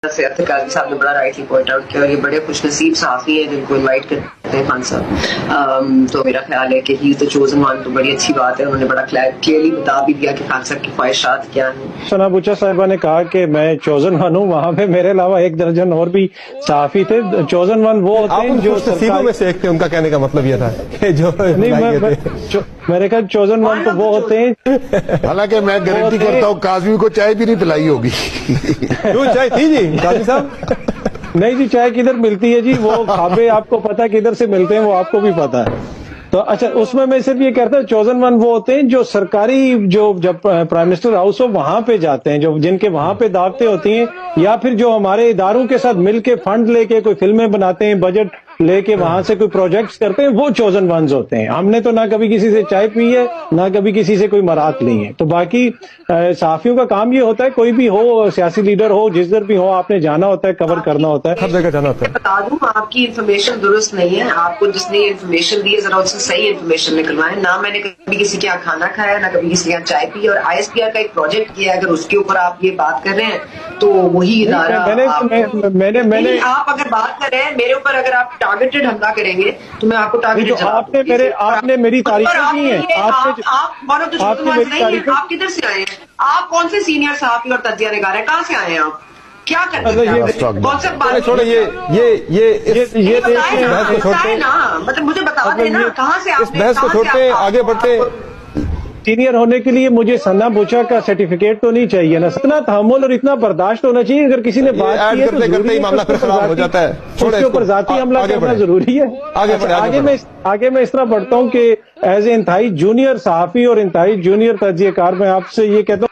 قاضی صاحب نے بڑا رائٹلی پوائنٹ آؤٹ کیا اور یہ بڑے خوش نصیب صحافی ہیں جن کو انوائٹ کرتے ہیں خان صاحب. تو میرا خیال ہے کہ ہی از دی چوزن ون. تو بڑی اچھی بات ہے, انہوں نے بڑا کلیئرلی بتا بھی دیا کہ خان صاحب کی خواہشات کیا ہیں. ثنا بچا صاحبہ نے کہا کہ میں چوزن ون ہوں, وہاں پہ میرے علاوہ 1 درجن اور بھی صحافی تھے. چوزن ون وہ ہوتے ہیں جو نصیبوں میں سے ایک تھے, ان کا کہنے کا مطلب یہ تھا کہ جو میرے خیال چوزن ون تو وہ ہوتے ہیں. حالانکہ میں گارنٹی کرتا ہوں کاظمی کو چائے بھی نہیں پلائی ہوگی. کیوں چائے تھی جی قاضی صاحب؟ نہیں جی, چائے کدھر ملتی ہے جی, وہ خوابے آپ کو پتا کدھر سے ملتے ہیں وہ آپ کو بھی پتا ہے. تو اچھا اس میں صرف یہ کہتا ہوں چوزن ون وہ ہوتے ہیں جو سرکاری جو جب پرائم منسٹر ہاؤس ہو وہاں پہ جاتے ہیں, جو جن کے وہاں پہ دعوتیں ہوتی ہیں, یا پھر جو ہمارے اداروں کے ساتھ مل کے فنڈ لے کے کوئی فلمیں بناتے ہیں, بجٹ لے کے وہاں سے کوئی پروجیکٹس کرتے ہیں, وہ چوزن ونز ہوتے ہیں. ہم نے تو نہ کبھی کسی سے چائے پی ہے نہ کبھی کسی سے کوئی مراد لی ہے. تو باقی صحافیوں کا کام یہ ہوتا ہے, کوئی بھی ہو, سیاسی لیڈر ہو, جس در بھی ہو, آپ نے جانا ہوتا ہے, کور کرنا ہوتا ہے, ہر جگہ جانا ہوتا ہے. بتا دوں آپ کی انفارمیشن درست نہیں ہے. آپ کو جس نے انفارمیشن دی ہے ذرا اس سے صحیح انفارمیشن نکلوائیں. نہ میں نے کبھی کسی کے یہاں کھانا کھایا, نہ کبھی کسی کے یہاں چائے پی. اور آئی ایس پی آر کا ایک پروجیکٹ کیا ہے, اگر اس کے اوپر آپ یہ بات کر رہے ہیں تو وہی ادارہ میں نے آپ اگر بات کر رہے ہیں میرے اوپر, اگر آپ ٹارگیٹڈ حملہ کریں گے تو میں آپ کو ٹارگیٹڈ آپ نے میری تعریفیں کی ہیں. آپ کدھر سے آئے ہیں؟ آپ کون سے سینئر صحافی اور تجزیہ نگار ہیں؟ کہاں سے آئے ہیں آپ؟ کیا کرتے ہیں؟ چھوڑے یہ بحث کو چھوڑتے ہیں, مطلب مجھے بتا دیں نا کہاں سے اس بحث کو چھوڑتے ہیں, آگے بڑھتے ہیں. سینئر ہونے کے لیے مجھے ثنا بچا کا سرٹیفکیٹ تو نہیں چاہیے نا, اتنا تحمل اور اتنا برداشت ہونا چاہیے. اگر کسی نے بات کی ہے تو کرتے ہی معاملہ پھر خراب ہو جاتا ہے, اس کے اوپر ذاتی حملہ کرنا ضروری ہے. آگے میں اس طرح بڑھتا ہوں کہ ایز اے انتہائی جونیئر صحافی اور انتہائی جونیئر تجزیہ کار میں آپ سے یہ کہتا ہوں